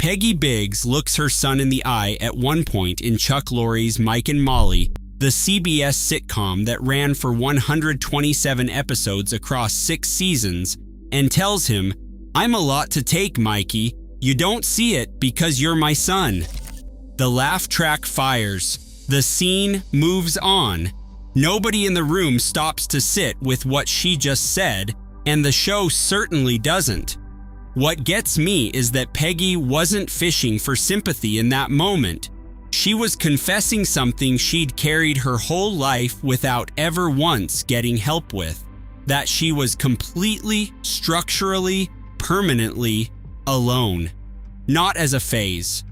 Peggy Biggs looks her son in the eye at one point in Chuck Lorre's Mike and Molly, the CBS sitcom that ran for 127 episodes across 6 seasons, and tells him, "I'm a lot to take, Mikey. You don't see it because you're my son." The laugh track fires. The scene moves on. Nobody in the room stops to sit with what she just said, and the show certainly doesn't. What gets me is that Peggy wasn't fishing for sympathy in that moment. She was confessing something she'd carried her whole life without ever once getting help with. That she was completely, structurally, permanently alone. Not as a phase.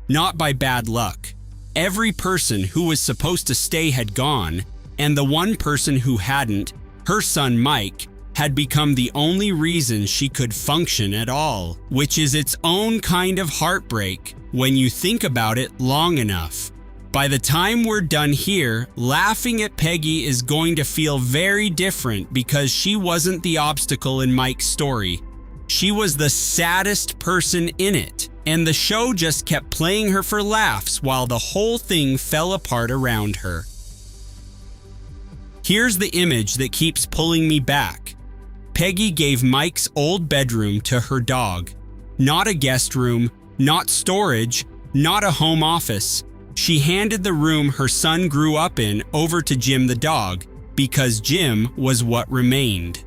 Not by bad luck. Every person who was supposed to stay had gone, and the one person who hadn't, her son Mike, had become the only reason she could function at all, which is its own kind of heartbreak when you think about it long enough. By the time we're done here, laughing at Peggy is going to feel very different because she wasn't the obstacle in Mike's story. She was the saddest person in it, and the show just kept playing her for laughs while the whole thing fell apart around her. Here's the image that keeps pulling me back. Peggy gave Mike's old bedroom to her dog. Not a guest room, not storage, not a home office. She handed the room her son grew up in over to Jim the dog, because Jim was what remained.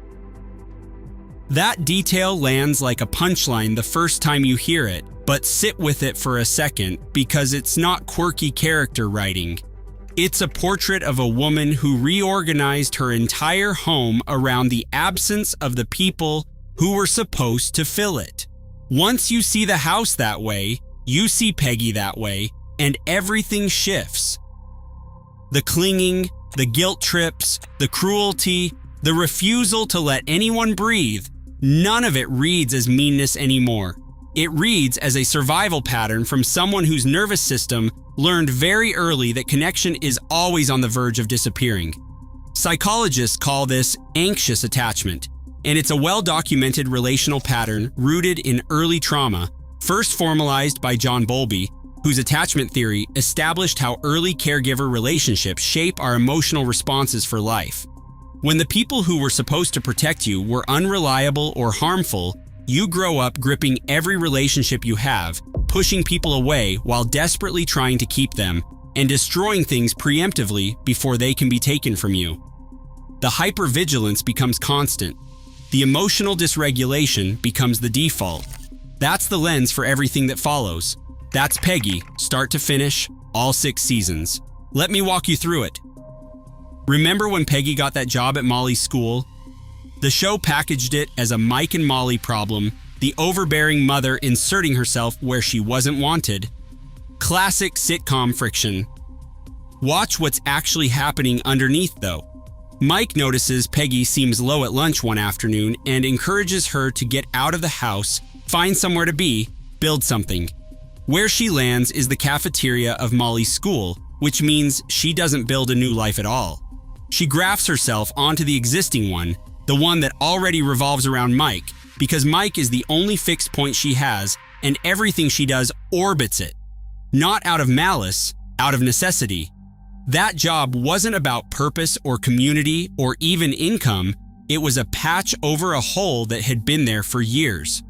That detail lands like a punchline the first time you hear it, but sit with it for a second because it's not quirky character writing. It's a portrait of a woman who reorganized her entire home around the absence of the people who were supposed to fill it. Once you see the house that way, you see Peggy that way, and everything shifts. The clinging, the guilt trips, the cruelty, the refusal to let anyone breathe, none of it reads as meanness anymore. It reads as a survival pattern from someone whose nervous system learned very early that connection is always on the verge of disappearing. Psychologists call this anxious attachment, and it's a well-documented relational pattern rooted in early trauma, first formalized by John Bowlby, whose attachment theory established how early caregiver relationships shape our emotional responses for life. When the people who were supposed to protect you were unreliable or harmful, you grow up gripping every relationship you have, pushing people away while desperately trying to keep them, and destroying things preemptively before they can be taken from you. The hypervigilance becomes constant. The emotional dysregulation becomes the default. That's the lens for everything that follows. That's Peggy, start to finish, all 6 seasons. Let me walk you through it. Remember when Peggy got that job at Molly's school? The show packaged it as a Mike and Molly problem, the overbearing mother inserting herself where she wasn't wanted. Classic sitcom friction. Watch what's actually happening underneath though. Mike notices Peggy seems low at lunch one afternoon and encourages her to get out of the house, find somewhere to be, build something. Where she lands is the cafeteria of Molly's school, which means she doesn't build a new life at all. She grafts herself onto the existing one, the one that already revolves around Mike, because Mike is the only fixed point she has, and everything she does orbits it. Not out of malice, out of necessity. That job wasn't about purpose or community or even income, it was a patch over a hole that had been there for years.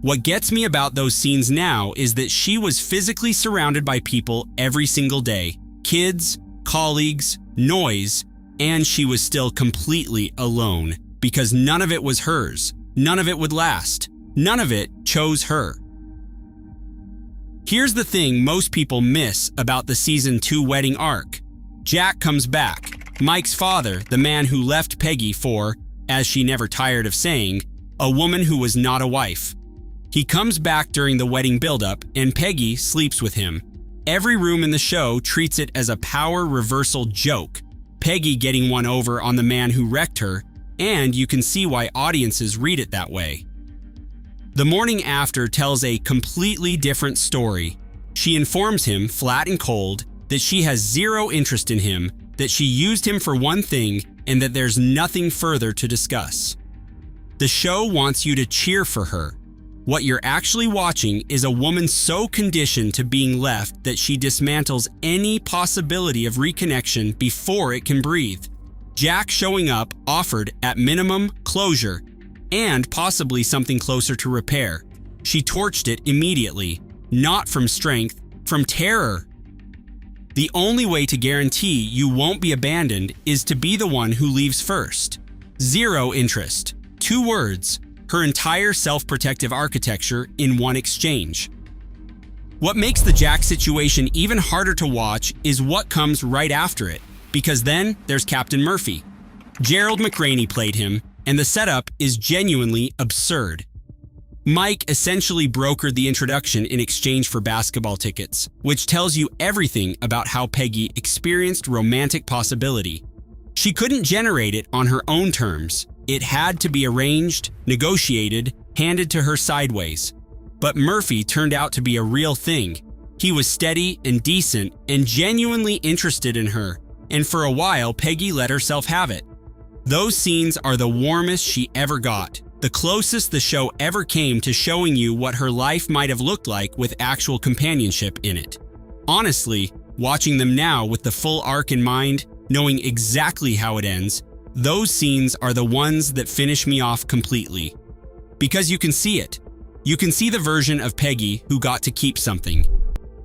What gets me about those scenes now is that she was physically surrounded by people every single day. Kids, colleagues, noise, and she was still completely alone. Because none of it was hers, none of it would last, none of it chose her. Here's the thing most people miss about the season 2 wedding arc. Jack comes back, Mike's father, the man who left Peggy for, as she never tired of saying, a woman who was not a wife. He comes back during the wedding buildup, and Peggy sleeps with him. Every room in the show treats it as a power reversal joke, Peggy getting one over on the man who wrecked her, and you can see why audiences read it that way. The morning after tells a completely different story. She informs him, flat and cold, that she has zero interest in him, that she used him for one thing, and that there's nothing further to discuss. The show wants you to cheer for her. What you're actually watching is a woman so conditioned to being left that she dismantles any possibility of reconnection before it can breathe. Jack showing up offered, at minimum, closure, and possibly something closer to repair. She torched it immediately, not from strength, from terror. The only way to guarantee you won't be abandoned is to be the one who leaves first. Zero interest. 2 words. Her entire self-protective architecture in one exchange. What makes the Jack situation even harder to watch is what comes right after it, because then there's Captain Murphy. Gerald McRaney played him, and the setup is genuinely absurd. Mike essentially brokered the introduction in exchange for basketball tickets, which tells you everything about how Peggy experienced romantic possibility. She couldn't generate it on her own terms. It had to be arranged, negotiated, handed to her sideways. But Murphy turned out to be a real thing. He was steady and decent and genuinely interested in her, and for a while Peggy let herself have it. Those scenes are the warmest she ever got, the closest the show ever came to showing you what her life might have looked like with actual companionship in it. Honestly, watching them now with the full arc in mind, knowing exactly how it ends, those scenes are the ones that finish me off completely. Because you can see it. You can see the version of Peggy who got to keep something.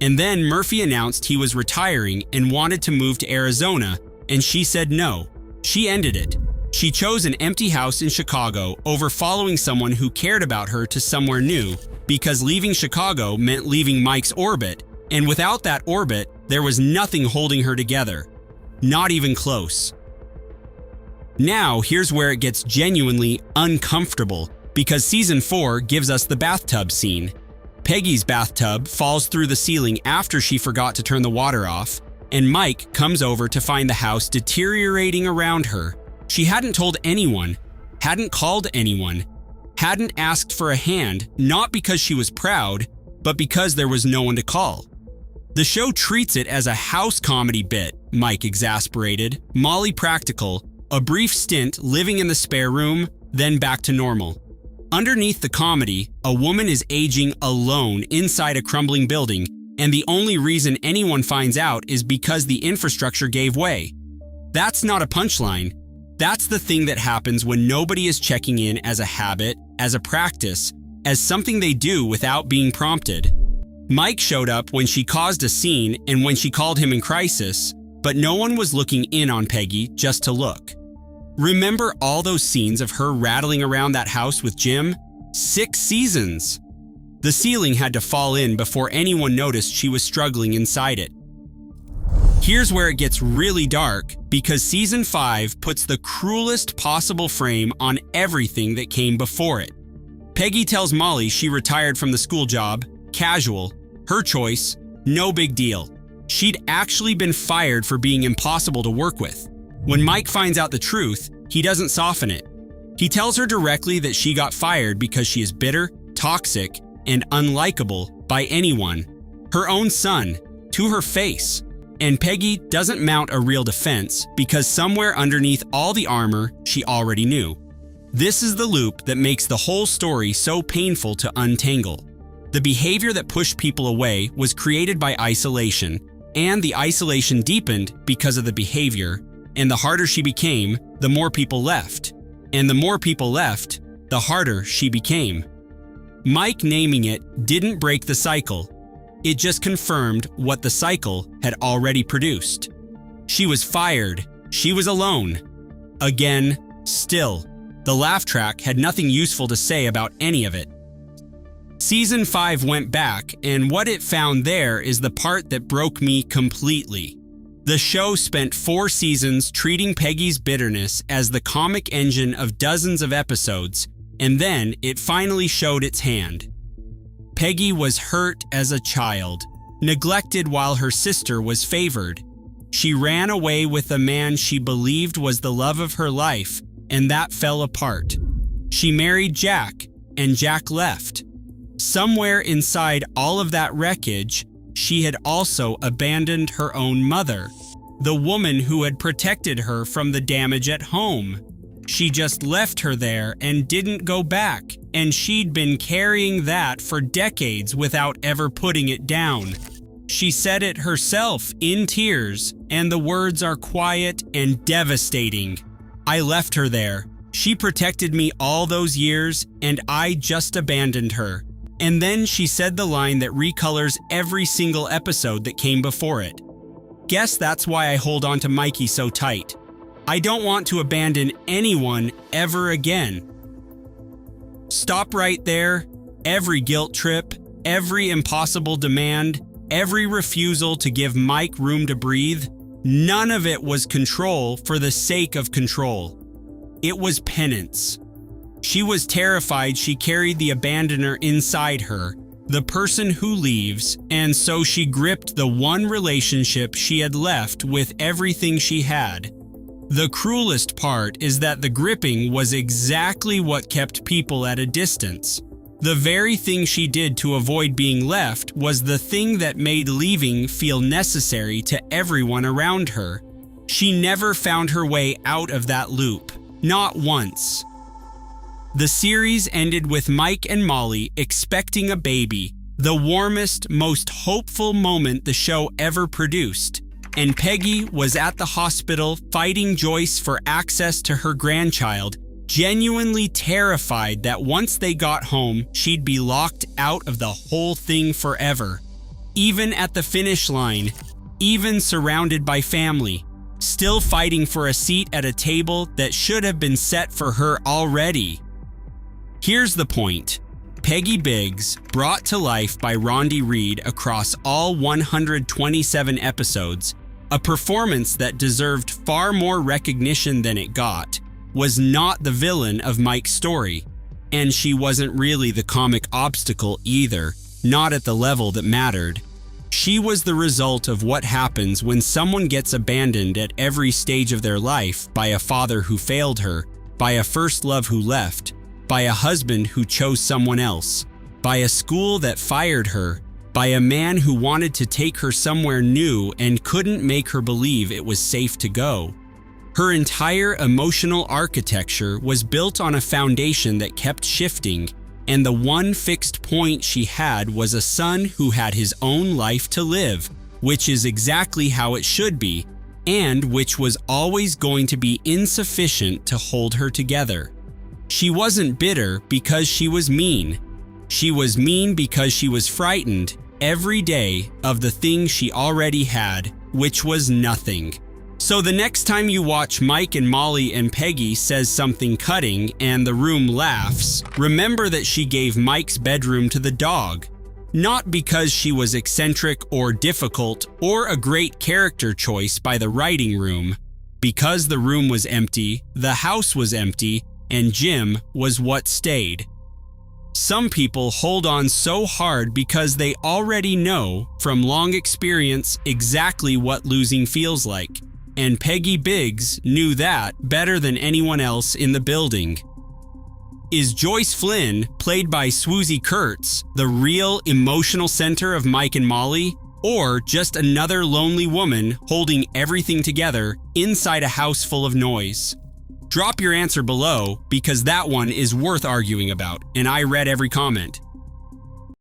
And then Murphy announced he was retiring and wanted to move to Arizona, and she said no. She ended it. She chose an empty house in Chicago over following someone who cared about her to somewhere new, because leaving Chicago meant leaving Mike's orbit, and without that orbit, there was nothing holding her together. Not even close. Now, here's where it gets genuinely uncomfortable, because season 4 gives us the bathtub scene. Peggy's bathtub falls through the ceiling after she forgot to turn the water off, and Mike comes over to find the house deteriorating around her. She hadn't told anyone, hadn't called anyone, hadn't asked for a hand, not because she was proud, but because there was no one to call. The show treats it as a house comedy bit, Mike exasperated, Molly practical, a brief stint living in the spare room, then back to normal. Underneath the comedy, a woman is aging alone inside a crumbling building, and the only reason anyone finds out is because the infrastructure gave way. That's not a punchline. That's the thing that happens when nobody is checking in as a habit, as a practice, as something they do without being prompted. Mike showed up when she caused a scene and when she called him in crisis, but no one was looking in on Peggy just to look. Remember all those scenes of her rattling around that house with Jim? 6 seasons! The ceiling had to fall in before anyone noticed she was struggling inside it. Here's where it gets really dark, because season 5 puts the cruelest possible frame on everything that came before it. Peggy tells Molly she retired from the school job, casual, her choice, no big deal. She'd actually been fired for being impossible to work with. When Mike finds out the truth, he doesn't soften it. He tells her directly that she got fired because she is bitter, toxic, and unlikable by anyone. Her own son, to her face. And Peggy doesn't mount a real defense because somewhere underneath all the armor, she already knew. This is the loop that makes the whole story so painful to untangle. The behavior that pushed people away was created by isolation, and the isolation deepened because of the behavior, and the harder she became, the more people left. And the more people left, the harder she became. Mike naming it didn't break the cycle. It just confirmed what the cycle had already produced. She was fired. She was alone. Again, still. The laugh track had nothing useful to say about any of it. Season 5 went back, and what it found there is the part that broke me completely. The show spent 4 seasons treating Peggy's bitterness as the comic engine of dozens of episodes, and then it finally showed its hand. Peggy was hurt as a child, neglected while her sister was favored. She ran away with a man she believed was the love of her life, and that fell apart. She married Jack, and Jack left. Somewhere inside all of that wreckage, she had also abandoned her own mother, the woman who had protected her from the damage at home. She just left her there and didn't go back. and she'd been carrying that for decades without ever putting it down. She said it herself in tears, and the words are quiet and devastating. "I left her there. She protected me all those years, and I just abandoned her." And then she said the line that recolors every single episode that came before it. Guess that's why I hold on to Mikey so tight. I don't want to abandon anyone ever again. Stop right there. Every guilt trip, every impossible demand, every refusal to give Mike room to breathe, none of it was control for the sake of control. It was penance. She was terrified she carried the abandoner inside her, the person who leaves, and so she gripped the one relationship she had left with everything she had. The cruelest part is that the gripping was exactly what kept people at a distance. The very thing she did to avoid being left was the thing that made leaving feel necessary to everyone around her. She never found her way out of that loop, not once. The series ended with Mike and Molly expecting a baby, the warmest, most hopeful moment the show ever produced. And Peggy was at the hospital fighting Joyce for access to her grandchild, genuinely terrified that once they got home, she'd be locked out of the whole thing forever. Even at the finish line, even surrounded by family, still fighting for a seat at a table that should have been set for her already. Here's the point. Peggy Biggs, brought to life by Rondi Reed across all 127 episodes, a performance that deserved far more recognition than it got, was not the villain of Mike's story. And she wasn't really the comic obstacle either, not at the level that mattered. She was the result of what happens when someone gets abandoned at every stage of their life by a father who failed her, by a first love who left, by a husband who chose someone else, by a school that fired her, by a man who wanted to take her somewhere new and couldn't make her believe it was safe to go. Her entire emotional architecture was built on a foundation that kept shifting, and the one fixed point she had was a son who had his own life to live, which is exactly how it should be, and which was always going to be insufficient to hold her together. She wasn't bitter because she was mean. She was mean because she was frightened every day of the thing she already had, which was nothing. So the next time you watch Mike and Molly and Peggy says something cutting and the room laughs, remember that she gave Mike's bedroom to the dog. Not because she was eccentric or difficult or a great character choice by the writing room. Because the room was empty, the house was empty, and Jim was what stayed. Some people hold on so hard because they already know, from long experience, exactly what losing feels like. And Peggy Biggs knew that better than anyone else in the building. Is Joyce Flynn, played by Swoosie Kurtz, the real emotional center of Mike and Molly? Or just another lonely woman holding everything together inside a house full of noise? Drop your answer below because that one is worth arguing about, and I read every comment.